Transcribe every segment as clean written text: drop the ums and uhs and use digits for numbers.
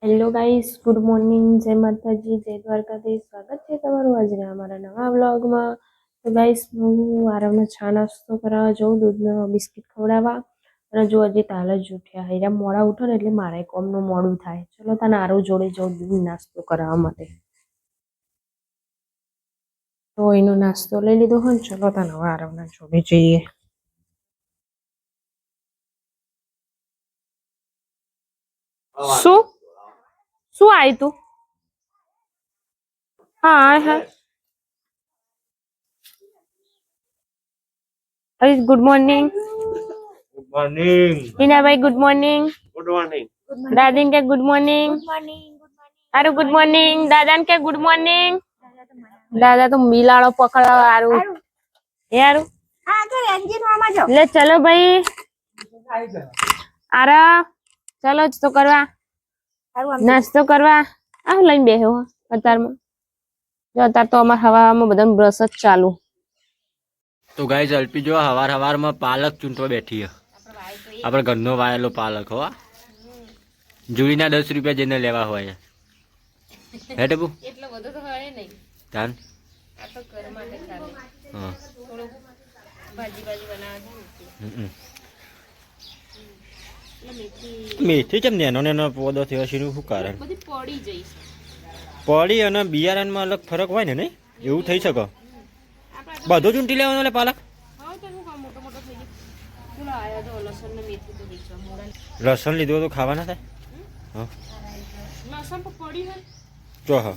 Hello guys, good morning, જય માતાજી, જય દ્વારકાધીશ. સ્વાગત છે તમારું આજના અમારા નવા વ્લોગમાં. તો ગાઈસ, હું આરામનો ચા નાસ્તો કરાવવા જાઉં, દૂધનો બિસ્કિટ ખવડાવવા. અને જો હજી તાલ જ ઉઠ્યા હીરા મોડા ઉઠો ને એટલે મારે કોમનું મોડું થાય. ચલો તને આરો જોડે જાઉં દૂધ નાસ્તો કરાવવા માટે. તો એનો નાસ્તો લઈ લીધો હોય ને, ચલો તને હવે આરામના જોડે જઈએ. શું શું આવ્યું તું? હા હા. Good morning. Good morning. હિનાભાઈ ગુડ મોર્નિંગ. Good morning. દાદીન કે ગુડ મોર્નિંગ. હારું ગુડ મોર્નિંગ. દાદાને કે ગુડ મોર્નિંગ. દાદા તો મિલાળો પકડવા હારું એ હારું. હા તો એન્જિન માં જો લે ચલો ભાઈ. આરા ચલો જ તો કરવા નાસ્તો કરવા આ લઈને બેહો અત્યારમાં. જો અત્યારે તો અમાર હવામાં બધાને બ્રશ જ ચાલુ. તો ગાઈસ અલ્પી જો હવારમાં પાલક ચૂંટવા બેઠી છે. આપણે ઘરનો વાયેલો પાલક હો. જુડીના 10 રૂપિયા જેને લેવા હોય હે ટબુ એટલો બધો તો હોય નહીં તાન આ તો ઘર માટે ચાલે. હા થોડું ભાજી બનાવવા મેથી કેમ નેનો પોદો થયો છે શું કારણ? બધી પડી જઈશ. પડી અને બિયારણમાં અલગ ફરક હોય ને નહીં એવું થઈ શકે. બધું ચૂંટી લેવાનું એટલે પાલક લસણ લીધું તો ખાવા ના થાય. હા જો હા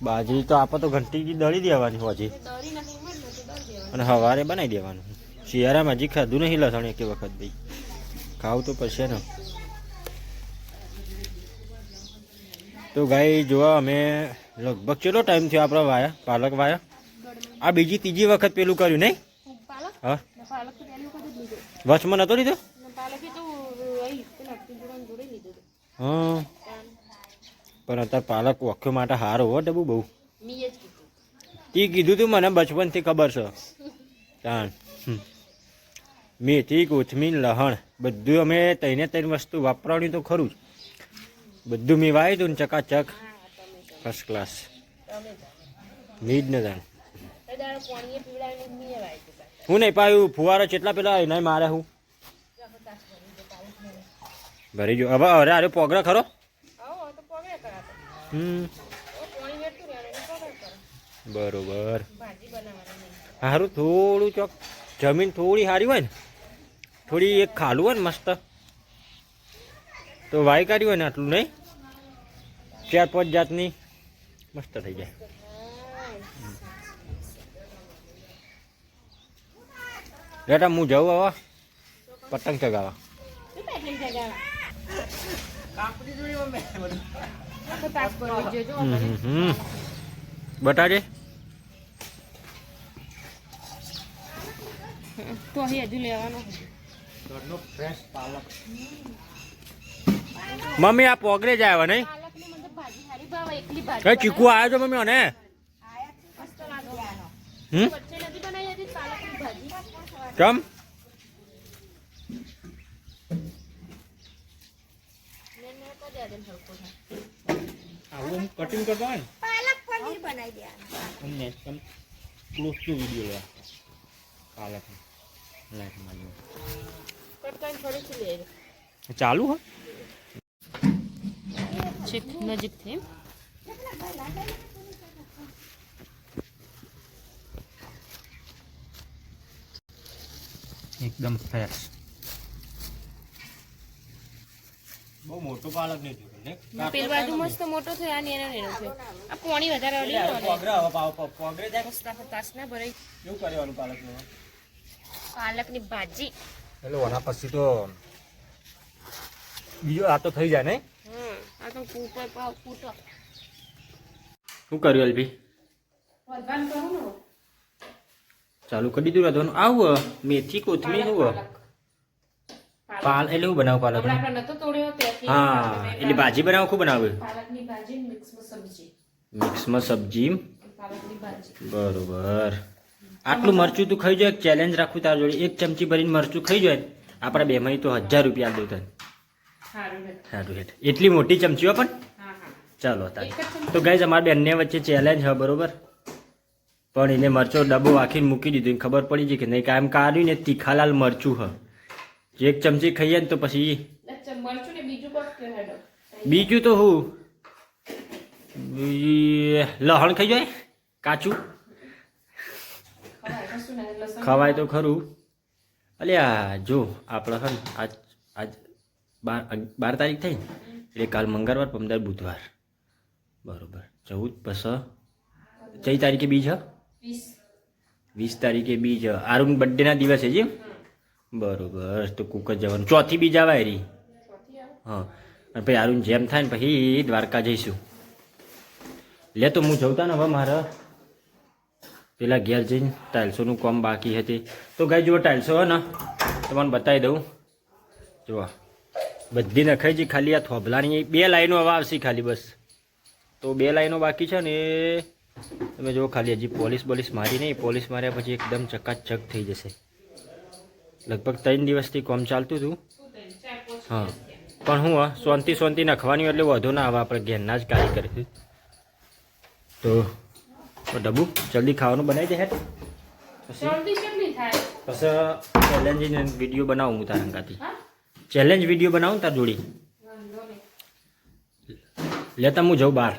બાજરી તો આપણે તો ઘંટી દળી દેવાની હજી અને સવારે બનાવી દેવાનું. શિયાળામાં હજી ખાધું નહીં લસણ એક વખત ભાઈ ખાવું તો પડશે ને. તો ગાઈ જોવા અમે લગભગ કેટલો ટાઈમ થયો આપણે વાયા પાલક વાયા. આ બીજી ત્રીજી વખત પેલું કર્યું નહીં? હા વચમાં નતો લીધો? હા પણ અત્યારે પાલક વખ્યો માટે હારો હો ડબુ બહુ. તે કીધું તું મને બચપનથી ખબર છે. તાણ મેથી કોથમીર લહણ બધું અમે ત્રણ વસ્તુ વાપરવાની તો ખરું જ. બધું મેં વાવ્યું હતું ને ચકાચક ફર્સ્ટ ક્લાસ. નીજ ને તાણ હું નહીં પાયું ફુવારો કેટલા પેલા નહીં મારે હું ભરી જો હવે અરે અરે પોગરા ખરો. બરોબર સારું થોડું ચોક જમીન થોડી સારી હોય ને થોડી એક ખાલું હોય ને મસ્ત તો વાઈ કાઢ્યું હોય ને આટલું નહીં 4-5 જાતની મસ્ત થઈ જાય. બેટા હું જાઉં હવે પતંગ ચગાવવા. બટાજે તો હજુ લેવાનો મમ્મી આ પોગરે જ આવ્યા નહીં કઈ ચીકુ આવ્યો છો મમ્મી અને કેમ આવું કટિંગ કરતો હોય ને પાલક પનીર બનાવી દેવાનું અમને કમ close to video palak like મારી કટકાઈ ફરીથી લે ચાલુ હો છેક નજીક થી એકદમ ફ્રેશ. બહુ મોટો પાલક નહીં થયો પેલ બાજુ મસ્ત મોટો થયો આ નેનો નેનો થયો. આ પોણી વધારે અડી ગયો ને પોગરા હવે પોગરે જાય મુસ્તાફા તાસ ના ભરાઈ. કેવું કરવાનું પાલકનું? પાલકની ભાજી હેલો આના પછી તો બીજો આ તો થઈ જાય ને. આ તો કૂટર પાવ કૂટર શું કર્યું અલ્પી? વરગાન કરું ને ચાલુ કરી દીધું રાધવાનું. આવું મેથી કોથમીર શું પાલ એટલે હું બનાવું પાલક નતો તોડ્યો ત્યાંથી. હા એટલે ભાજી બનાવું ખૂબ બનાવું પાલકની ભાજી મિક્સમાં સબ્જી. મિક્સમાં સબ્જી પાલકની ભાજી બરોબર. આટલું મરચું તું ખાઈ જાય ચેલેન્જ રાખું તાર જોડે 1 ચમચી ભરીને મરચું ખાઈ જાય આપણા બેમાં તો 1000 રૂપિયા દઉં તને. સારું હેઠ એટલી મોટી ચમચીઓ પણ ચાલો તારે તો ગાઈઝ અમારા બંને વચ્ચે ચેલેન્જ છે બરોબર પણ એને મરચો ડબ્બો વાખીને મૂકી દીધું એને ખબર પડી ગઈ કે નહીં કાયમ કાઢ્યું ને તીખાલાલ મરચું હ એક ચમચી ખાઈએ ને તો પછી બીજું તો હું લહણ ખાઈ જાય કાચું ખવાય તો ખરું અલ્યા જો આપણે હે ને આજ 12 તારીખ થઈ ને એટલે કાલ મંગળવાર પમદાર બુધવાર બરોબર 14 પછી 4 તારીખે બીજ હ 20 તારીખે બીજ આરુન બર્થડેના દિવસે છે બરોબર તો કુક જ જવાનું ચોથી બીજ આવે રી હા અને પછી આરુન જેમ થાય ને પછી દ્વારકા જઈશું લે તો હું જવતા ને હવે મારે પેલા ઘેર જઈને ટાઇલ્સોનું કામ બાકી હતી તો ગાઈ જુઓ ટાઇલ્સો હોય ને તમને બતાવી દઉં જુઓ બધી નખાઈ છે ખાલી આ થોભલાની 2 લાઈનો હવે આવશે ખાલી બસ તો 2 લાઈનો બાકી છે ને તમે જુઓ ખાલી હજી પોલિશ મારી નહીં પોલિશ માર્યા પછી એકદમ ચકાચક થઈ જશે લગભગ 3 દિવસથી કામ ચાલતું હતું હા પણ હું શાંતિ નખવાની એટલે વધુ ના આવે આપણે ઘેરના જ કાર્ય કરીશું તો ડબ્બુ જલ્દી ખાવાનું બનાવી દે હેઠ પછી ચેલેન્જ વિડીયો બનાવું હું તારા અંગાથી ચેલેન્જ વિડીયો બનાવું તાર જોડી લેતા હું જાઉં બહાર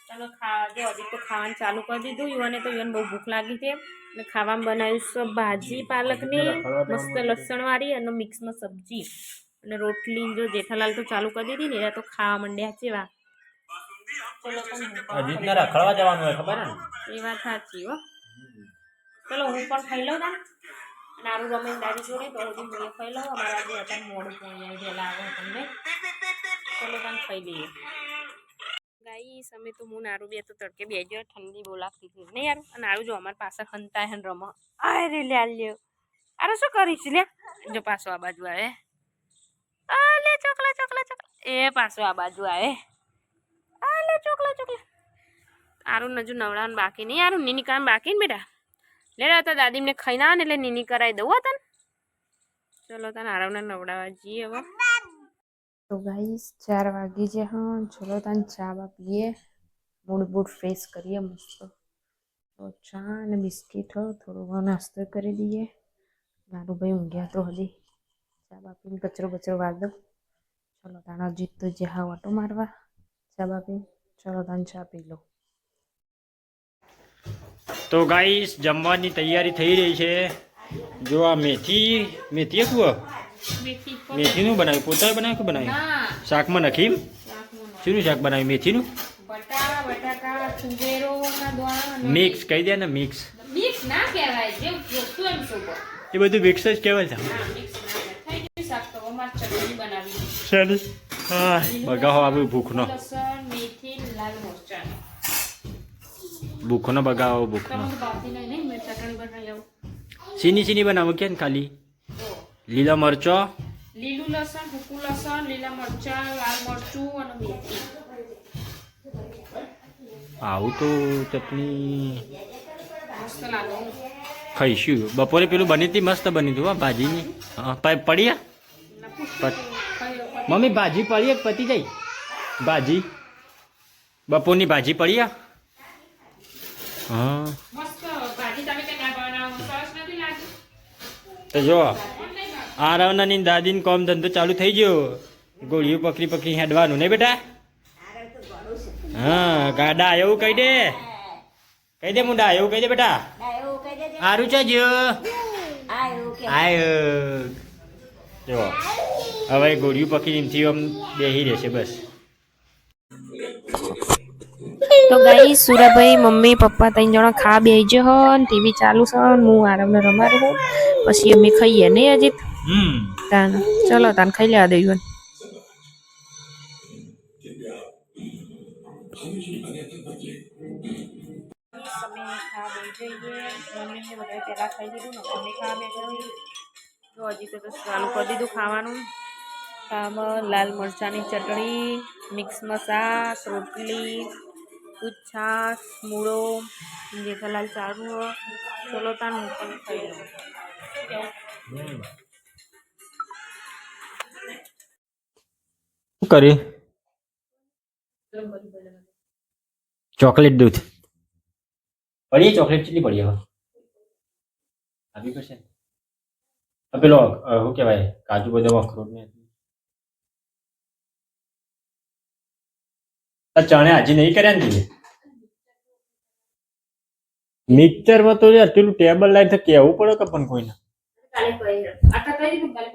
ચલો જો હજી તો ખાવાનું ચાલુ કરી દીધું યુવાને તો યુવાને બહુ ભૂખ લાગી છે અને ખાવામાં બનાવીશું ભાજી પાલકની મસ્ત લસણવાળી અને મિક્સમાં સબ્જી અને રોટલી જો જેઠાલાલ તો ચાલુ કરી દીધી ને એ તો ખાવા માંડ્યા છે વા ચલો રખડવા જવાનું હોય ખબર ને એ વાત સાચી હો ચલો હું પણ ખાઈ લઉં તા નારું રમીને દાદી જોડે તો હજી હું ખાઈ લઉં અમારા જે હતા મોડું પહોંચાય ગયેલા આવે તમને ચલો તમે ખાઈ લઈએ ગાઈસ અમે તો હું નારું બે તો તડકે બેજો ઠંડી બહુ લાગતી હતી નહીં યાર અને નારું જો અમારા પાસે ખંતાય હન રમો અરે લે લ્યો અરે શું કરીશ લે જો પાછો આ બાજુ આવે લે ચોકલા એ પાછો આ બાજુ આવે લે ચોકલા આરું નજુ નવડાવાનું બાકી નહીં યાર નીની કામ બાકી ને બેટા લે તો દાદીમને ખાઈ ના ને એટલે નીની કરાવી દઉં તને ચલો તને આરવને નવડાવવા જઈએ હવે તો ગાઈસ 4 વાગી છે હા ચલો તને ચા બા પીએ મૂડ ફ્રેશ કરીએ મસ્ત તો ચા અને બિસ્કીટ થોડો નાસ્તો કરી દઈએ નાનું ભાઈ ઊંઘ્યા તો હજી ચા બા પીને કચરો વાળ દઉં ચલો તાણા જીત તો જે હા ઓટો મારવા ચા બા પીને ચલો તને ચા પી લો તો ગાઈસ જમવાની તૈયારી થઈ રહી છે જો આ મેથી શું મેથીનું બનાવ્યું પોતાએ બનાવ્યું કે બનાવ્યું શાકમાં નખી શીનું શાક બનાવ્યું મેથીનું મિક્સ કહી દે ને મિક્સ એ બધું મિક્સ જ કહેવાય છે હા બગાવો આવ્યું ભૂખનો બગાવો ભૂખનો સીની બનાવો કે ખાલી લીલા મરચો લીલું લસણ સૂકું લસણ લીલા મરચા લાલ મરચું અને મેથી આવું તો ચટણી મસ્ત લાગે ખાઈશું બપોરે પેલું બની હતી મસ્ત બની હતું હા ભાજીની પડી મમ્મી ભાજી પડી પતી જાય ભાજી બપોરની ભાજી પડી હા મસ્ત ભાજી તમે કે ના બનાવો સરસ નથી લાગી તો જો આરવનાની દાદીને કોમ ધંધો ચાલુ થઈ ગયો ગોળીઓ પકડી હેડવાનું નહીં બેટા હા ગાડા એવું કહી દે મુંડા એવું કહી દે બેટા સારું છે જો આયો જો હવે ગોળીઓ પકડી એમથી આમ બેહી રહેશે બસ તો ગઈ સુરાભાઈ મમ્મી પપ્પા 3 જણા ખા બેસજો હો ટીવી ચાલુ છે હું આરામને રમાડું પછી અમે ખાઈએ નહીં અજીત તાન ચલો તાન ખાઈ લેવા દઈએ હજી તો ચાલુ કરી દીધું ખાવાનું આમાં લાલ મરચાંની ચટણી મિક્સમાં શાક રોટલી દૂધ છાશ મૂળો જેઠાલાલ ચાલુ હો ચલો તાન હું પણ ખાઈ લઉં શું કર્યું ચોકલેટ દૂધ પડી ચોકલેટ કેટલી પડી હવે આવી પડશે પેલો શું કહેવાય કાજુ બદામ અખરોટ ને ચણે હજી નહીં કર્યા ને મિક્સરમાં તો યાર પેલું ટેબલ લાઈન તો કેવું પડે કે પણ કોઈને કાલે કરી આટલા કરી દીધું કાલે